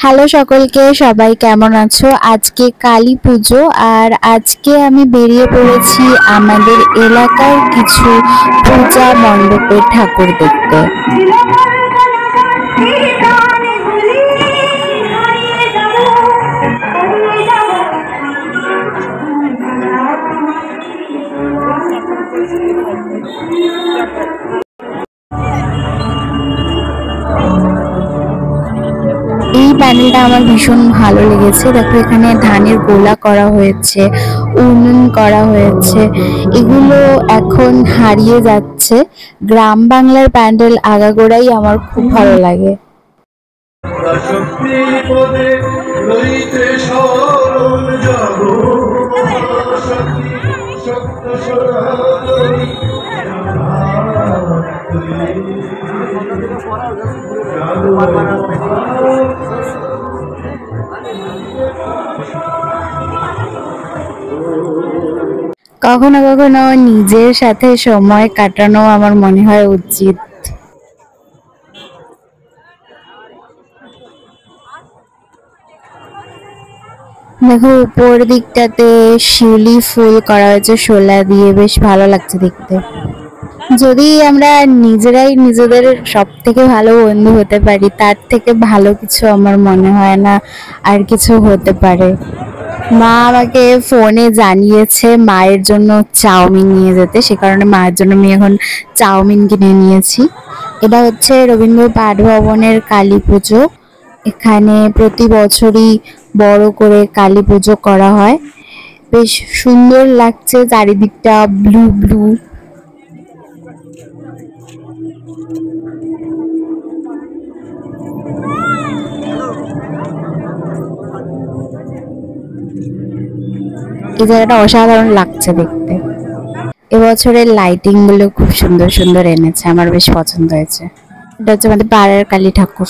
Hello সকলকে, সবাই কেমন আছো? আজকে কালী পুজো আর আজকে আমি বেরিয়ে পড়েছি আমাদের এলাকার কিছু পূজা মণ্ডপের ঠাকুর দেখতে। এই প্যান্ডেলটা আমার ভীষণ ভালো লেগেছে। দেখো, এখানে ধানের গোলা করা হয়েছে, উনুন করা হয়েছে। এগুলো এখন হারিয়ে যাচ্ছে। গ্রাম বাংলার প্যান্ডেল আগাগোড়াই আমার খুব ভালো লাগে। কখনো কখনো নিজের সাথে সময় কাটানো আমার মনে হয় উচিত। দেখো, উপর দিকটাতে শিউলি ফুল করা হয়েছে শোলা দিয়ে, বেশ ভালো লাগছে দেখতে। যদি আমরা নিজেরাই নিজেদের সব থেকে ভালো বন্ধু হতে পারি, তার থেকে ভালো কিছু আমার মনে হয় না আর কিছু হতে পারে। মা আমাকে ফোনে জানিয়েছে মায়ের জন্য চাউমিন নিয়ে যেতে, সে কারণে মায়ের জন্য আমি এখন চাউমিন কিনে নিয়েছি। এটা হচ্ছে রবীন্দ্র পাঠ ভবনের কালী পুজো। এখানে প্রতি বছরই বড় করে কালী পুজো করা হয়। বেশ সুন্দর লাগছে চারিদিকটা ব্লু ব্লু। এই জায়গাটা অসাধারণ লাগছে দেখতে। এবছরের লাইটিং গুলো খুব সুন্দর সুন্দর এনেছে, আমার বেশ পছন্দ হয়েছে। এটা হচ্ছে আমাদের পাড়ার কালী ঠাকুর।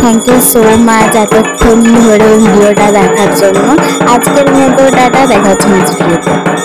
থ্যাংক ইউ সো মাচ এতক্ষণ ধরে ভিডিওটা দেখার জন্য। আজকের মতো টাটা, দেখা হচ্ছে নেক্সট ভিডিওতে।